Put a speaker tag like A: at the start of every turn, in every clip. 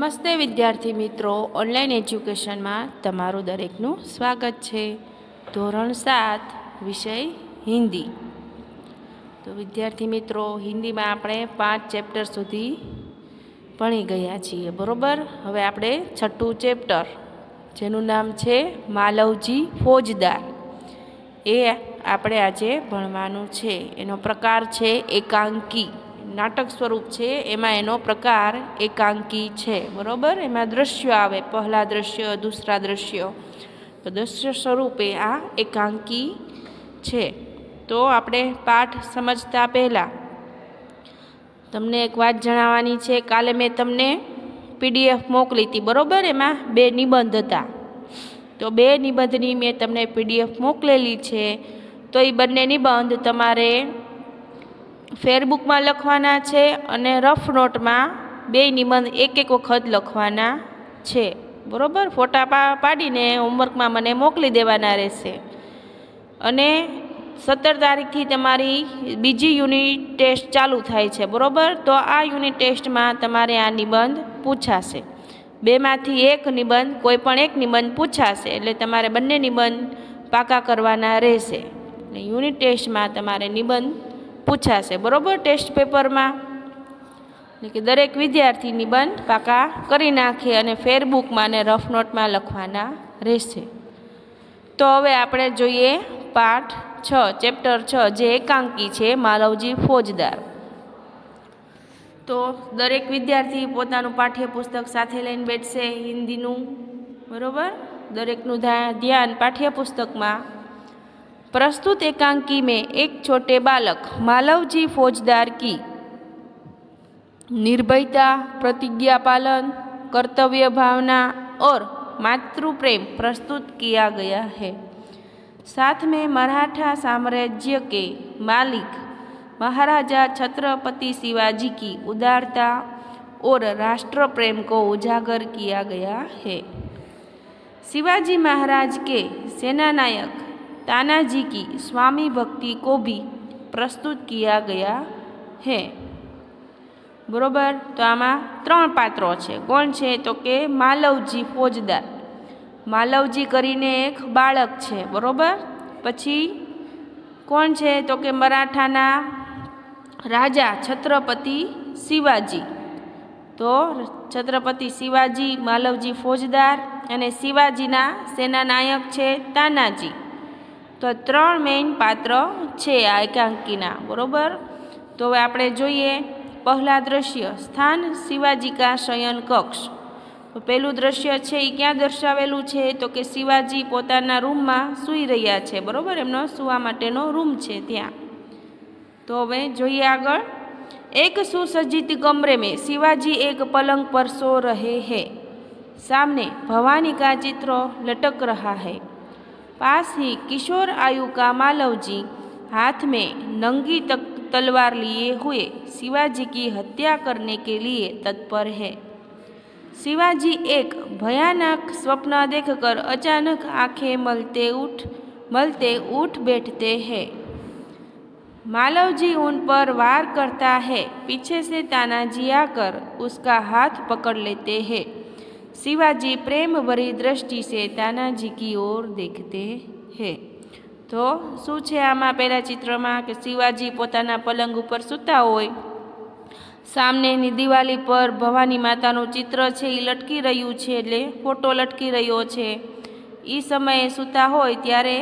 A: નમસ્તે વિદ્યાર્થી મિત્રો, ઓનલાઈન એજ્યુકેશનમાં તમારું દરેકનું સ્વાગત છે। ધોરણ 7 વિષય હિન્દી। તો વિદ્યાર્થી મિત્રો, હિન્દીમાં આપણે 5 ચેપ્ટર સુધી ભણી ગયા છીએ, બરોબર। હવે આપણે છઠ્ઠું ચેપ્ટર, જેનું નામ છે માલવજી ફોજદાર, એ આપણે આજે ભણવાનું છે। એનો પ્રકાર છે એકાંકી, નાટક સ્વરૂપ છે, એમાં એનો પ્રકાર એકાંકી છે, બરોબર। એમાં દ્રશ્યો આવે, પહેલા દ્રશ્ય, દૂસરા દ્રશ્ય, તો દ્રશ્ય સ્વરૂપે આ એકાંકી છે। તો આપણે પાઠ સમજતા પહેલાં તમને એક વાત જણાવવાની છે। કાલે મેં તમને PDF મોકલી હતી, બરોબર। એમાં 2 નિબંધ હતા, તો 2 નિબંધની મેં તમને PDF મોકલેલી છે। તો એ બંને નિબંધ તમારે ફેરબુકમાં લખવાના છે અને રફ નોટમાં 2 નિબંધ એક વખત લખવાના છે, બરોબર। ફોટા પાડીને હોમવર્કમાં મને મોકલી દેવાના રહેશે। અને 17 તારીખથી તમારી બીજી યુનિટ ટેસ્ટ ચાલુ થાય છે, બરોબર। તો આ યુનિટ ટેસ્ટમાં તમારે આ નિબંધ પૂછાશે, 2માંથી 1 નિબંધ, કોઈ પણ 1 નિબંધ પૂછાશે, એટલે તમારે બંને નિબંધ પાકા કરવાના રહેશે। એટલે યુનિટ ટેસ્ટમાં તમારે નિબંધ પૂછાશે, બરોબર। ટેસ્ટ પેપરમાં એટલે કે દરેક વિદ્યાર્થી નિબંધ પાકા કરી નાખે અને ફેરબુકમાં અને રફ નોટમાં લખવાના રહેશે। તો હવે આપણે જોઈએ પાઠ 6, ચેપ્ટર 6, જે એકાંકી છે, માલવજી ફોજદાર। તો દરેક વિદ્યાર્થી પોતાનું પાઠ્યપુસ્તક સાથે લઈને બેઠશે હિન્દીનું, બરોબર। દરેકનું ધ્યાન પાઠ્યપુસ્તકમાં। प्रस्तुत एकांकी में एक छोटे बालक मालवजी फौजदार की निर्भयता, प्रतिज्ञा पालन, कर्तव्य भावना और मातृ प्रेम प्रस्तुत किया गया है। साथ में मराठा साम्राज्य के मालिक महाराजा छत्रपति शिवाजी की उदारता और राष्ट्र प्रेम को उजागर किया गया है। शिवाजी महाराज के सेनानायक तानाजी की स्वामी भक्ति को भी प्रस्तुत किया गया है, बरोबर। तो आमा 3 पात्रों है। कोण है? तो के मालवजी फौजदार, मालवजी करीने एक बाळक है, बरोबर। पछी कोण है? तो के मराठाना राजा छत्रपति शिवाजी, तो छत्रपति शिवाजी, मालवजी फौजदार, अने शिवाजीना सेनानायक है तानाजी। तो 3 मेन पात्र है आ एकांकीना, बरोबर। तो हवे आपणे जोईए पहला दृश्य, स्थान शिवाजी का शयन कक्ष। तो पहलू दृश्य है ये क्या दर्शावेलू है? तो कि शिवाजी पोताना रूम में सूई रह्या छे, बरोबर। एमनो सुवा माटेनो रूम है त्यां। तो हवे जोईए आगळ। एक सुसज्जित कमरे में शिवाजी एक पलंग पर सो रहे हैं। सामने भवानी का चित्र लटक रहा है। पास ही किशोर आयु का मालवजी हाथ में नंगी तलवार लिए हुए शिवाजी की हत्या करने के लिए तत्पर है। शिवाजी एक भयानक स्वप्न देखकर अचानक आंखें मलते उठ बैठते हैं। मालवजी उन पर वार करता है। पीछे से तानाजी आकर उसका हाथ पकड़ लेते हैं। शिवाजी प्रेम भरी दृष्टि से तानाजी की ओर देखते हैं। तो शू है आमा पहला चित्र में कि शिवाजी पोताना पलंग पर सूता होय, सामने दीवाली पर भवानी मातानु चित्र है लटकी रह्यु छे, एटले फोटो लटकी रह्यो छे। ई समये सूता होय त्यारे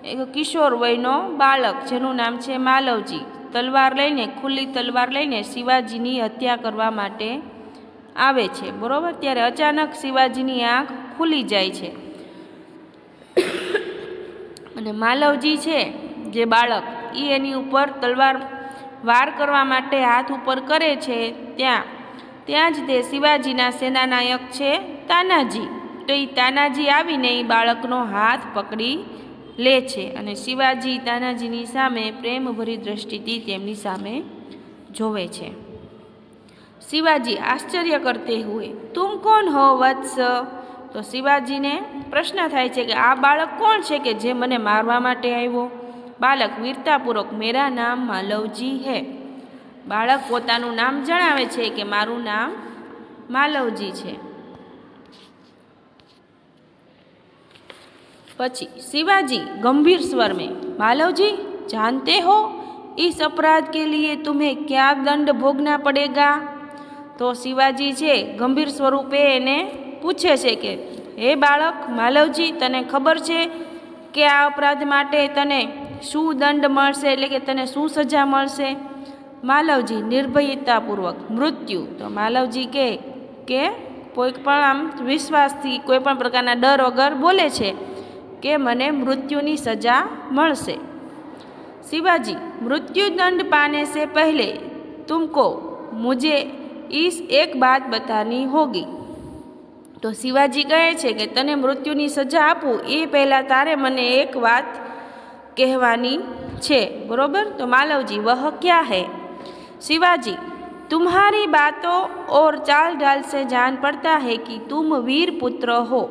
A: एक किशोर वयनो बाळक, जेनुं नाम छे मालवजी, तलवार लईने, खुली तलवार लईने शिवाजीनी हत्या करवा माटे आवे छे, बरोबर। त्यारे अचानक शिवाजीनी आँख खुली जाय छे अने मालवजी छे जे बाळक ई एनी उपर तलवार वार करवा माटे हाथ उपर करे छे, त्यां ज ते शिवाजीना सेनानायक छे तानाजी। तो ई तानाजी आवीने ई बाळकनो हाथ पकड़ी ले छे अने शिवाजी तानाजीनी सामे प्रेम भरी दृष्टिथी तेमनी सामे जोवे छे। शिवाजी आश्चर्य करते हुए, तुम कौन हो वत्स? तो शिवाजी ने प्रश्न थाय छे कि आ बाळक कोण छे के जे मने मारवा माटे आव्यो? बालक वीरतापूर्वक, मेरा नाम मालवजी है। बाळक पोतानुं नाम जणावे छे कि मारुं नाम मालवजी छे। पछी शिवाजी गंभीर स्वर में, मालवजी जानते हो इस अपराध के लिए तुम्हें क्या दंड भोगना पड़ेगा? तो शिवाजी छे गंभीर स्वरूपे एने पूछे छे के हे बाळक मालवजी तने खबर छे के आ अपराध माटे तने शू दंड मळशे, एटले के तने शू सजा मळशे? मालवजी निर्भयतापूर्वक मृत्यु। तो मालवजी के कोई पण आम विश्वासथी कोई पण प्रकारना डर वगर बोले छे के मने मृत्युनी सजा मळशे। शिवाजी मृत्यु दंड पाने से पहले तुमको मुझे इस एक बात बतानी होगी। तो शिवाजी कहे छे कि तने मृत्युनी सजा आपू ए पहला तारे मने एक बात कहवानी छे, बरोबर? तो मालवजी वह क्या है? शिवाजी तुम्हारी बातों और चाल ढाल से जान पड़ता है कि तुम वीर पुत्र हो,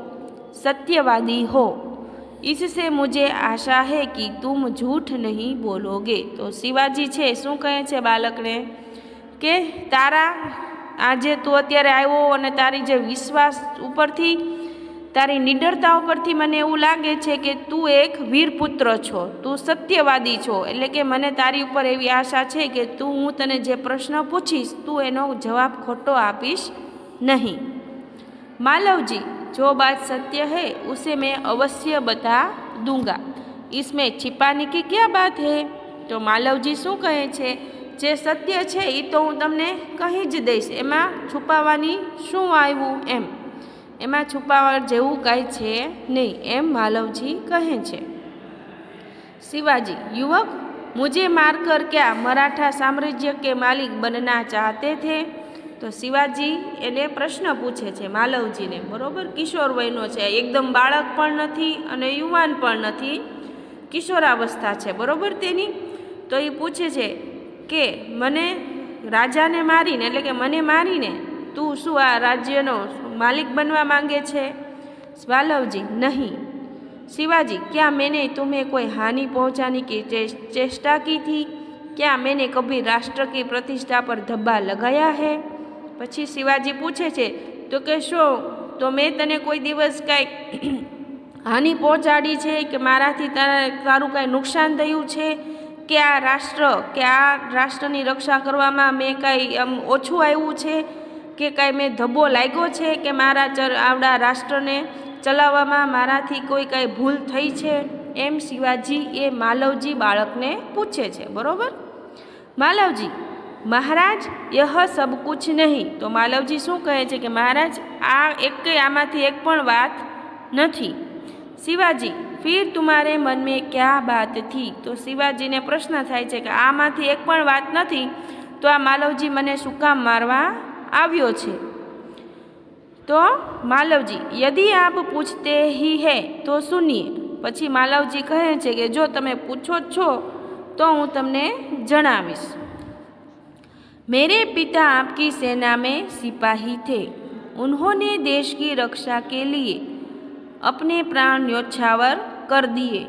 A: सत्यवादी हो। इससे मुझे आशा है कि तुम झूठ नहीं बोलोगे। तो शिवाजी छे शू कहे छे बालकने के तारा आजे तू अत्यारे आव्यो अने तारी जे विश्वास उपरथी तारी निडरता उपरथी मने एवुं लागे छे के तू एक वीरपुत्र छो, तू सत्यवादी छो, एटले के मने तारी उपर एवी आशा छे के तू हूँ तने जे प्रश्न पूछीश तू एनो जवाब खोटो आपीश नहीं। मालवजी जो बात सत्य है उसे मैं अवश्य बता दूंगा, इसमें छिपाने की क्या बात है? तो मालवजी शू कहे छे जे सत्य छे ई तो हूँ तमने कही ज दईश, एमां छुपावानी शू आव्युं एम, एमां छुपावा जेवुं कांई छे नहीं, एम मालवजी कहे छे। शिवाजी युवक मुझे मारकर क्या मराठा साम्राज्य के मालिक बनना चाहते थे? तो शिवाजी एने प्रश्न पूछे छे मालवजी ने, बरोबर? किशोर वयनो छे, एकदम बाळक पण नथी अने युवान पण नथी, किशोरावस्था छे, बरोबर तेनी। तो ए पूछे छे के मने राजाने मारीने एटले के मने मारीने तू शू आ राज्यनो मालिक बनवा मांगे छे? मालवजी नहीं। शिवाजी क्या मैंने तुम्हें कोई हानि पहुंचाने की चेष्टा की थी? क्या मैंने कभी राष्ट्र की प्रतिष्ठा पर धब्बा लगाया है? पछी शिवाजी पूछे छे तो के शो तो मैं तने कोई दिवस कांई हानि पहोंचाड़ी छे के माराथी तारू कांई नुकसान थयुं छे के आ राष्ट्रनी रक्षा करवामां मैं कांई ओछुं आव्युं छे के कांई मैं धब्बो लाग्यो छे के मारा आवड़ा राष्ट्रने चलाववामां माराथी कोई कांई भूल थई छे? एम शिवाजी ए मालवजी बाळकने पूछे छे, बरोबर? मालवजी महाराज यह सब कुछ नहीं। तो मालवजी शू कहे छे कि महाराज आमांथी एक पण वात नथी। शिवाजी फिर तुम्हारे मन में क्या बात थी? तो शिवाजी ने प्रश्न थाय छे कि आमांथी एक पण वात नथी तो आ मालवजी मने शुं काम मारवा आव्यो छे? तो मालवजी यदि आप पूछते ही है तो सुनिए। पछी मालवजी कहे छे कि जो तमे पूछो छो तो हूँ तमने जणावीश। मेरे पिता आपकी सेना में सिपाही थे, उन्होंने देश की रक्षा के लिए अपने प्राण न्योछावर कर दिए।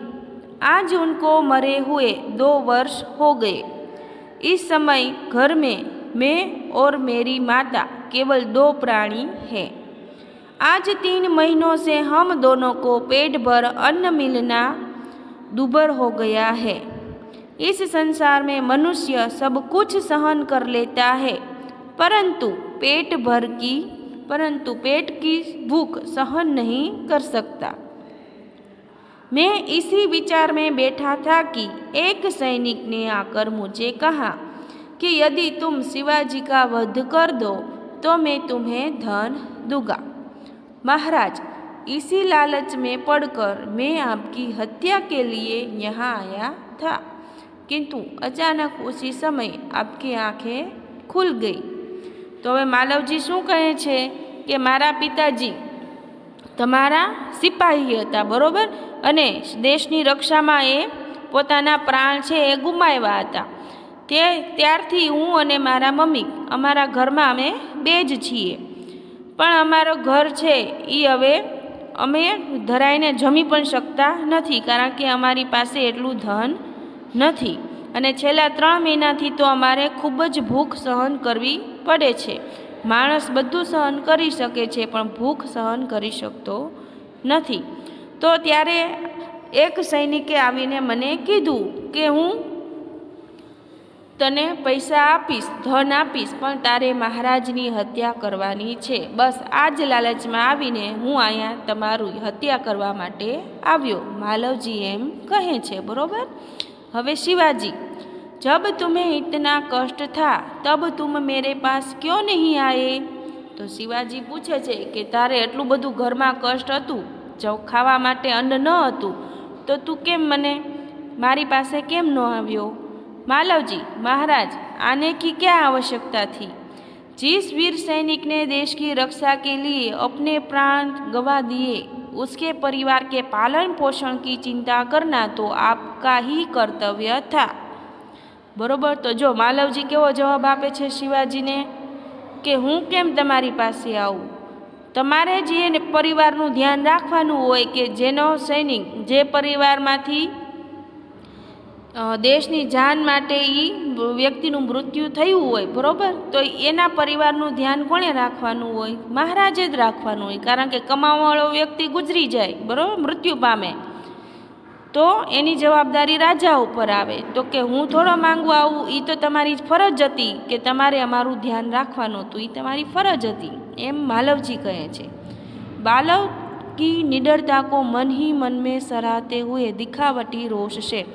A: आज उनको मरे हुए 2 वर्ष हो गए। इस समय घर में मैं और मेरी माता केवल 2 प्राणी हैं। आज 3 महीनों से हम दोनों को पेट भर अन्न मिलना दूभर हो गया है। इस संसार में मनुष्य सब कुछ सहन कर लेता है परंतु पेट की भूख सहन नहीं कर सकता। मैं इसी विचार में बैठा था कि एक सैनिक ने आकर मुझे कहा कि यदि तुम शिवाजी का वध कर दो तो मैं तुम्हें धन दूंगा। महाराज इसी लालच में पड़कर मैं आपकी हत्या के लिए यहाँ आया था, किंतु अचानक उसी समय आपकी आँखें खुल गई। तो हवे मालवजी शू कहे छे कि मारा पिताजी तमारा सिपाही हता, बरोबर? अने देशनी रक्षामां ए पोताना प्राण छे ए गुमाव्या हता। त्यारथी हूँ अने मारा मम्मी अमारा घरमां अमे 2 ज छीए, पण अमारो घर छे ई हवे अमे धराईने जमी पण शकता नथी कारण के अमारी पासे एटलुं धन નથી અને છેલ્લા 3 મહિનાથી તો અમારે ખૂબ જ ભૂખ સહન કરવી પડે છે। माणस बधुं सहन करी शके छे पण भूख सहन करी शकतो नथी। तो त्यारे एक सैनिके आवीने मने कीधुं के हूँ तने पैसा आपीश, धन आपीश, पण तारे महाराजनी हत्या करवानी छे। बस आज लालचमां आवीने हूँ अहींया तमारी हत्या करवा माटे आव्यो, मालवजी एम कहे छे। बरोबर। हवे शिवाजी, जब तुम्हें इतना कष्ट था तब तुम मेरे पास क्यों नहीं आए? तो शिवाजी पूछे छे कि तारे एटलुं बधुं घरमां कष्ट हतुं, जो खावा माटे अन्न न हतुं, तो तू केम मने मारी पासे केम न आव्यो? मालवजी, महाराज आने की क्या आवश्यकता थी? जिस वीर सैनिक ने देश की रक्षा के लिए अपने प्राण गंवा दिए, उसके परिवार के पालन पोषण की चिंता करना तो आपका ही कर्तव्य था। बरोबर। तो जो मालवजी केवो जवाब आपे छे शिवाजी ने के हूँ केम तमारी पासे आऊँ? तमारे जे परिवारनुं ध्यान राखवानुं होय के जेनो सैनिक जे परिवारमांथी देशनी जान माटे ई व्यक्तिनुं मृत्यु थयुं होय, बरोबर, तो एना परिवारनुं ध्यान कोणे राखवानुं होय? महाराजे ज राखवानुं होय, कारण के कमावावाळो व्यक्ति गुजरी जाय, बरोबर, मृत्यु पामे, तो एनी जवाबदारी राजा उपर आवे। तो के हूँ थोड़ो मांगवा आऊँ, ई तो तमारी फरज हती के तमारे अमारुं ध्यान राखवानुं हतुं, ई तमारी फरज हती, एम मालवजी कहे छे। बालक की निडरता को मन ही मन में सराहते हुए दिखावटी रोष से।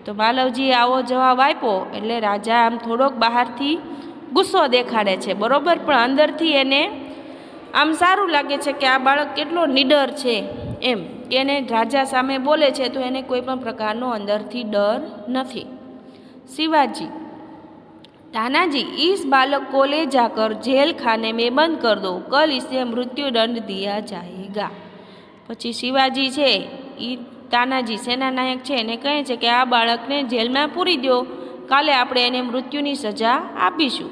A: तो मालवजी आवो जवाब आप्यो एटले राजा आम थोड़ोक बहारथी गुस्सो देखाड़े छे, बरोबर, पण अंदरथी एने आम सारूं लागे छे के आ बाळक केटलो निडर छे एम, के एने राजा सामे बोले छे तो एने कोई पण प्रकारनो अंदरथी डर नथी। शिवाजी, तानाजी, इस बालक को ले जाकर जेल खाने में बंद कर दो, कल इसे मृत्यु दंड दिया जाएगा। पछी शिवाजी छे ई तानाजी सेनानायक छे ने कहे छे के आ बाळकने जेल में पूरी दो, काले आपणे एने मृत्युनी सजा आपीशुं।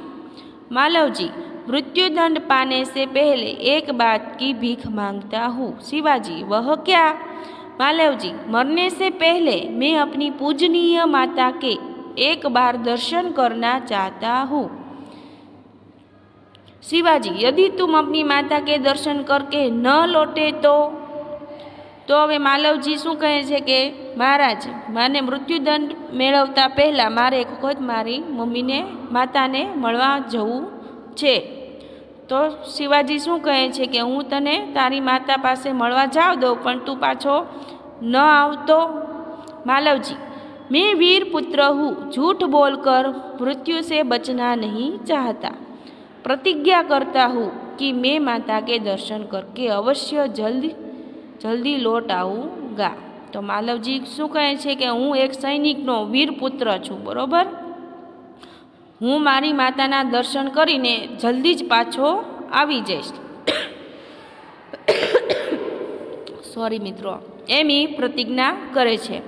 A: मालवजी, मृत्युदंड पाने से पहले एक बात की भीख मांगता हूँ। शिवाजी, वह क्या? मालवजी, मरने से पहले मैं अपनी पूजनीय माता के एक बार दर्शन करना चाहता हूँ। शिवाजी, यदि तुम अपनी माता के दर्शन करके न लौटे तो हवे मालवजी शू कहे छे के महाराज माने मृत्युदंड मेळवता पहला मारे एक वखत मारी मम्मी ने माता ने मळवा जवुं छे। तो शिवाजी शू कहे छे के हूँ तने तारी माता पासे मळवा जाव दઉં पण तू पाछो न आवतो। मालवजी, मैं वीर पुत्र हूँ, झूठ बोलकर मृत्यु से बचना नहीं चाहता। प्रतिज्ञा करता हूँ कि मैं माता के दर्शन करके अवश्य जल्दी लौट आऊँगा। तो मालवजी शू कहे छे के हूँ एक सैनिकनो वीर पुत्र छूँ, बरोबर, हूँ मारी माताना दर्शन करीने जल्दी ज पाछो आवी जईश। सॉरी मित्रों, एमी प्रतिज्ञा करे छे।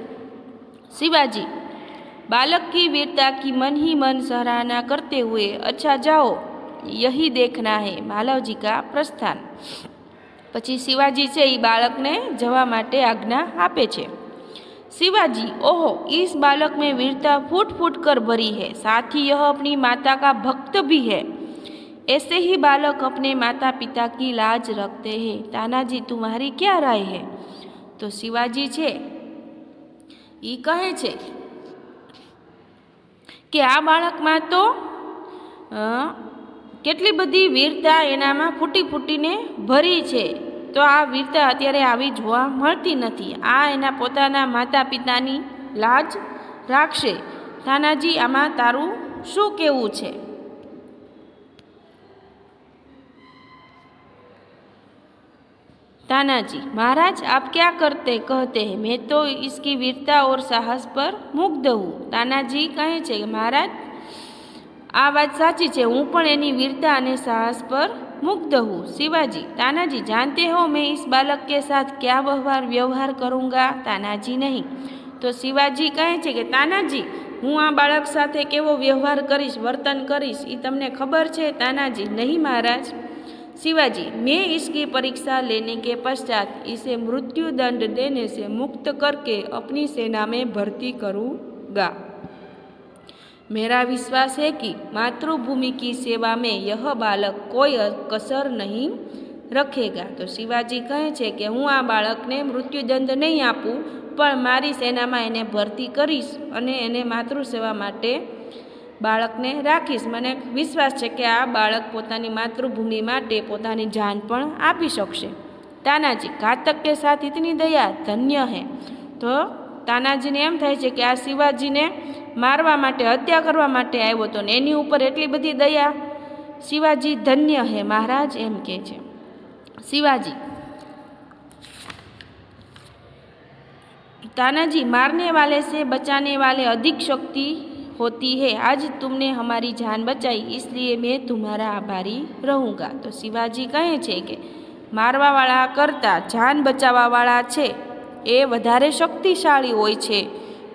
A: शिवाजी, बालक की वीरता की मन ही मन सराहना करते हुए अच्छा जाओ, यही देखना है। मालवजी का प्रस्थान। पछी शिवाजी छे ई बालकने जवा माटे आज्ञा आपे छे। शिवाजी, ओहो, इस बालक में वीरता फूट फूट कर भरी है, साथ ही यह अपनी माता का भक्त भी है। ऐसे ही बालक अपने माता पिता की लाज रखते हैं। तानाजी, तुम्हारी क्या राय है? तो शिवाजी छे ई कहे छे के आ बालक में तो કેટલી બધી વીરતા એનામાં ફૂટી ફૂટીને ભરી છે, તો આ વીરતા અત્યારે આવી જોવા મળતી નથી। આ એના પોતાના માતા પિતાની લાજ રાખશે। તાનાજી, આમાં તારું શું કહેવું છે? तानाजी, महाराज आप क्या कहते हैं? मैं तो इसकी वीरता और साहस पर मुग्ध हूँ। तानाजी कहे छे महाराज आ बात साची है, हूँ पण एनी वीरता और साहस पर मुग्ध हूँ। शिवाजी, तानाजी, जानते हो मैं इस बालक के साथ क्या व्यवहार करूँगा? तानाजी, नहीं। तो शिवाजी कहे छे कि तानाजी हूँ आ बालक साथे केवो व्यवहार करीश, वर्तन करीश, ई तमने खबर छे? तानाजी, नहीं महाराज। शिवाजी, मैं इसकी परीक्षा लेने के पश्चात इसे मृत्यु दंड देने से मुक्त करके अपनी सेना में भर्ती करूँगा। मेरा विश्वास है कि मातृभूमि की सेवा में यह बालक कोई कसर नहीं रखेगा। तो शिवाजी कहे छे कि हूँ आ बाळकने मृत्युदंड नहीं आपू, पण मारी सेनामां एने भर्ती करीश अने एने मातृसेवा माटे बाळकने राखीश। मने विश्वास छे कि आ बाळक पोतानी मातृभूमि माटे पोतानी जान पण आपी शकशे। तानाजी, घातक के साथ इतनी दया, धन्य है। तो तानाजी ने एम थाय छे कि आ शिवाजी ने मारवा माटे, हत्या करवा माटे आव्यो तो ने एनी उपर एटली बधी दया, शिवाजी धन्य है महाराज, एम कहे छे। शिवाजी, तानाजी, मारने वाले से बचाने वाले अधिक शक्ति होती है। आज तुमने हमारी जान बचाई, इसलिए मैं तुम्हारा आभारी रहूँगा। तो शिवाजी कहे छे कि मारवा वाला करता जान बचावा वाला छे ए वधारे शक्तिशाળી होय छे,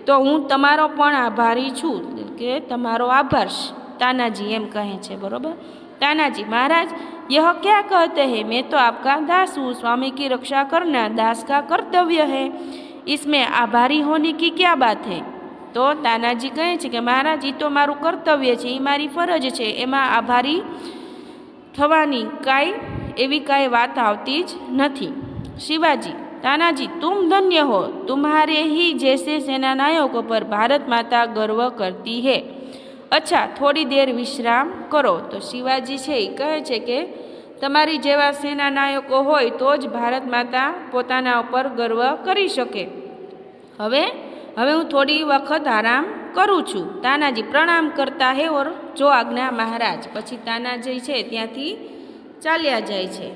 A: तो हूँ तमारो पण आभारी छूं, के तमारो आभार। तानाजी एम कहे छे, बरोबर। तानाजी, महाराज यह क्या कहते हैं, मैं तो आपका दास हूँ, स्वामी की रक्षा करना दास का कर्तव्य है, इसमें आभारी होने की क्या बात है। तो तानाजी कहे छे कि महाराज, तो मारू कर्तव्य छे, मारी फरज छे, एमां आभारी थवानी एवी काई बात आवती ज नथी। शिवाजी, तानाजी, तुम धन्य हो, तुम्हारे ही जैसे सेना नायकों पर भारत माता गर्व करती है। अच्छा, थोड़ी देर विश्राम करो। तो शिवाजी छे कहे छे कि तमारी जेवा सेना नायको होय तो ज भारत माता पोताना उपर गर्व करी शके। हवे हूँ थोड़ी वखत आराम करूँ छूं। तानाजी प्रणाम करता है और जो आज्ञा महाराज। पछी तानाजी छे त्यांथी चाल्या जाय छे।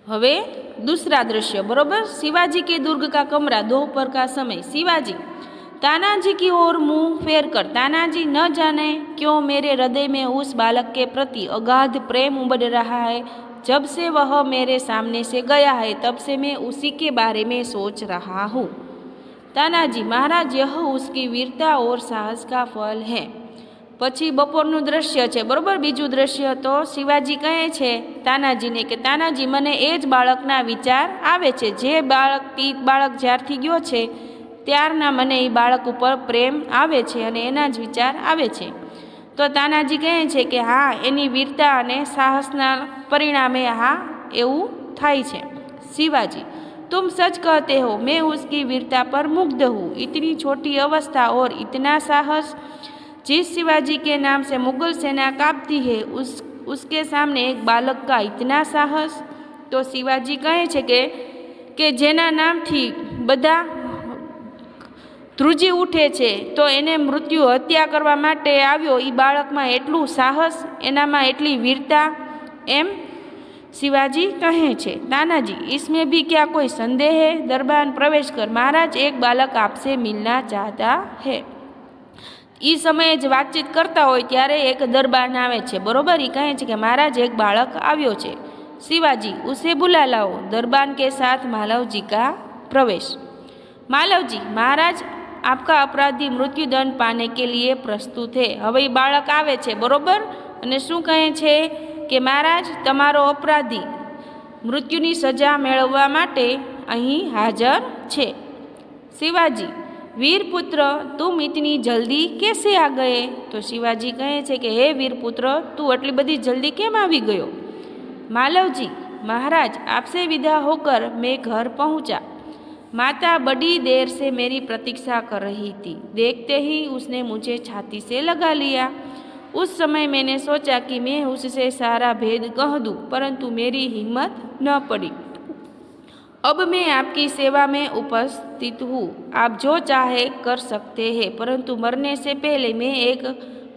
A: हवे दूसरा दृश्य, बरोबर। शिवाजी के दुर्ग का कमरा, दोपहर का समय। शिवाजी तानाजी की ओर मुंह फेर कर, तानाजी, न जाने क्यों मेरे हृदय में उस बालक के प्रति अगाध प्रेम उमड़ रहा है। जब से वह मेरे सामने से गया है तब से मैं उसी के बारे में सोच रहा हूँ। तानाजी, महाराज यह उसकी वीरता और साहस का फल है। पछी बपोरનું દ્રશ્ય છે, બરોબર। બીજું દ્રશ્ય તો શિવાજી કહે છે તાનાજીને કે તાનાજી, મને એ જ બાળકના વિચાર આવે છે, જે બાળક જ્યારથી ગયો છે ત્યારના મને એ બાળક ઉપર પ્રેમ આવે છે અને એના જ વિચાર આવે છે। તો તાનાજી કહે છે કે હા, એની વીરતા અને સાહસના પરિણામે હા એવું થાય છે। शिवाजी, तुम सच कहते हो, मैं उसकी वीरता पर मुग्ध हूँ। इतनी छोटी अवस्था और इतना साहस, जिस शिवाजी के नाम से मुगल सेना कांपती है उसके सामने एक बालक का इतना साहस। तो शिवाजी कहे छे के जेना नाम थी बधा ધ્રુજી ઉઠે છે, તો એને મૃત્યુ હત્યા કરવા માટે આવ્યો, એ બાળકમાં એટલું સાહસ, એનામાં એટલી વીરતા, એમ शिवाजी कहे छे। तानाजी, इसमें भी क्या कोई संदेह है। दरबार प्रवेश कर, महाराज एक बालक आपसे मिलना चाहता है। ई समय ज बातचीत करता हो त्यारे एक दरबार आवे छे, बरोबर। ई कहे छे कि महाराज एक बालक आव्यो छे। शिवाजी, उसे बुला लाओ। दरबार के साथ मालवजी का प्रवेश। मालवजी, महाराज आपका अपराधी मृत्युदंड पाने के लिए प्रस्तुत है। हवे ई बालक आवे छे, बरोबर, अने शुं कहे छे कि महाराज तमारो अपराधी मृत्युनी सजा मेळववा माटे अहीं हाजर छे। शिवाजी, वीरपुत्र, तुम इतनी जल्दी कैसे आ गए। तो शिवाजी कहे छे कि हे वीरपुत्र, तू आटली बधी जल्दी केम आवी गयो। मालवजी, महाराज आपसे विदा होकर मैं घर पहुंचा। माता बड़ी देर से मेरी प्रतीक्षा कर रही थी। देखते ही उसने मुझे छाती से लगा लिया। उस समय मैंने सोचा कि मैं उससे सारा भेद कह दूं, परंतु मेरी हिम्मत न पड़ी। अब मैं आपकी सेवा में उपस्थित हूँ, आप जो चाहे कर सकते हैं, परंतु मरने से पहले मैं एक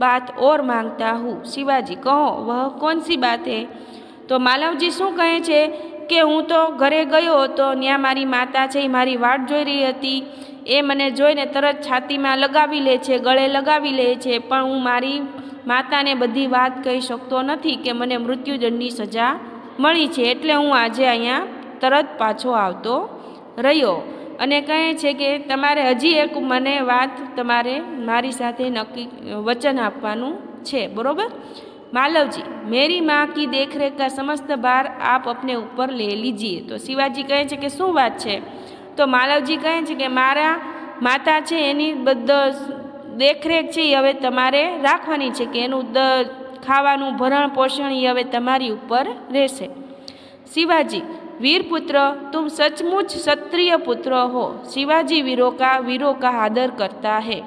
A: बात और मांगता हूँ। शिवाजी, कहो वह कौन सी बात है। तो मालवजी शू कहे छे कि हूँ तो घरे गयो तो न्या मारी माता छे मारी वाट जोई रही हती, ए मने जोईने तरत छाती में लगावी ले छे, गळे लगावी ले छे, पण हूँ मारी माताने बधी वात कही शकतो नथी कि मने मृत्युदंडनी सजा मळी छे, एटले हूँ आजे अहींया तरत पाछो आवतो रह्यो। अने कहे छे कि तमारे हजी एक मने वात तमारे मारी साथे नक्की वचन आपवानुं छे, बरोबर। मालवजी, मेरी माँ की देखरेख का समस्त भार आप अपने ऊपर ले लीजिए। तो शिवाजी कहे छे कि शुं वात छे। તો માલવજી કહે છે કે મારા માતા છે એની દેખરેખ છે એ હવે તમારે રાખવાની છે, કે એનું ખાવાનું ભરણ પોષણ એ હવે તમારી ઉપર રહેશે। शिवाजी, वीर पुत्र तुम सचमुच क्षत्रिय पुत्र हो। शिवाजी वीरों का आदर करता है,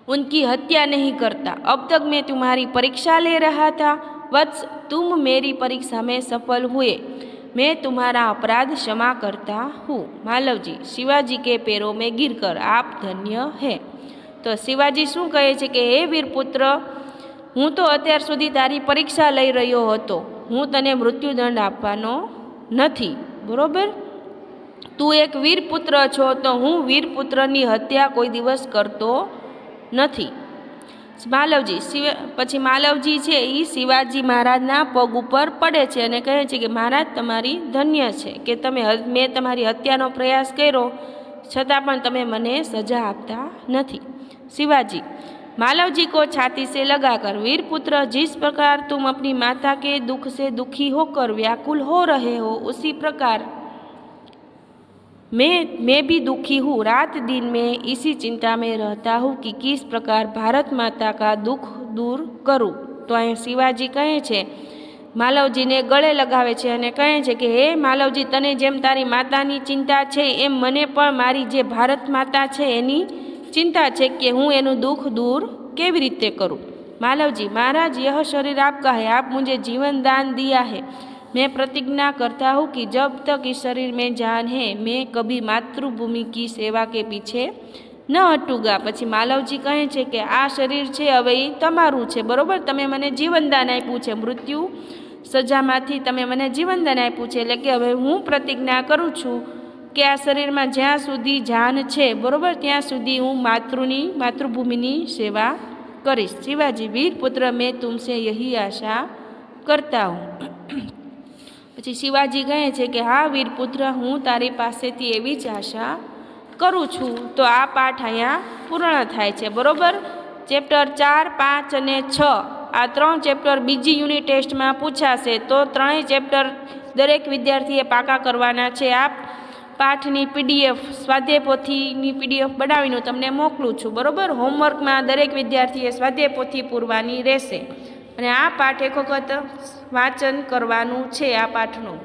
A: उनकी हत्या नहीं करता। अब तक मैं तुम्हारी परीक्षा ले रहा था वत्स, तुम मेरी परीक्षा में सफल हुए, मैं तुम्हारा अपराध क्षमा करता हूँ। मालवजी शिवाजी के पैरों में गिरकर आप धन्य है। तो शिवाजी शू कहे छे कि हे वीरपुत्र, हूँ तो अत्यार सुधी तारी परीक्षा लई रह्यो हतो, हूँ तने मृत्युदंड आपवानो नथी, बरोबर। तू एक वीरपुत्र छो तो हूँ वीरपुत्रनी हत्या कोई दिवस करतो नथी। मालवजी पछी मालवजी छे ई शिवाजी महाराजना पग उपर पड़े छे अने कहे छे कि महाराज तमारी धन्य छे कि तमे मैं तमारी हत्यानो प्रयास कर्यो छतां पण तमे मने सजा आपता नथी। शिवाजी मालवजी को छाती से लगाकर, वीरपुत्र जिस प्रकार तुम अपनी माता के दुख से दुखी होकर व्याकुल हो रहे हो उसी प्रकार मैं भी दुखी हूँ। रात दिन मैं इसी चिंता में रहता हूँ कि किस प्रकार भारत माता का दुख दूर करूँ। तो अहीं शिवाजी कहे छे मालवजी ने गळे लगावे छे अने कहे छे कि हे मालवजी, तने जेम तारी मातानी चिंता छे एम मने पण मारी जे भारत माता छे एनी चिंता छे कि हूँ एनु दुख दूर केवी रीते करूँ। मालवजी महाराज, यह शरीर आपका है, आप मुझे जीवन दान दिया है। मैं प्रतिज्ञा करता हूँ कि जब तक इस शरीर में जान है मैं कभी मातृभूमि की सेवा के पीछे न हटूंगा। पछी मालवजी कहे छे कि आ शरीर छे हवे ई तमारुं छे, बरोबर। तमे मने जीवनदान आप्युं छे, मृत्यु सजामांथी तमे मने जीवनदान आप्युं छे, એટલે કે હવે હું प्रतिज्ञा करूँ छूं कि आ शरीर में ज्यां सुधी जान छे, बरोबर, त्यां सुधी हूँ मातृभूमिनी सेवा करीश। शिवाजी वीरपुत्र, मैं तुमसे यही आशा करता हूँ। पछी शिवाजी कहे छे कि हाँ वीरपुत्र, हूँ तारी पासेथी एवी ज आशा करूँ छूं। तो आ पाठ अहींया पूर्ण थाय छे, बरोबर। चेप्टर 4, 5 અને 6 आ 3 चेप्टर बीजी यूनिट टेस्ट में पूछाशे, तो 3 चेप्टर दरेक विद्यार्थीए पाका करवाना छे। आप पाठनी पीडीएफ स्वाध्याय पोथीनी पीडीएफ बनावीने तमने मोकलुं छुं, बरोबर। होमवर्क में दरेक विद्यार्थीए स्वाध्याय पोथी पूरवानी रहेशे अने आ पाठ एक वखत वाचन करवानुं छे आ पाठनुं।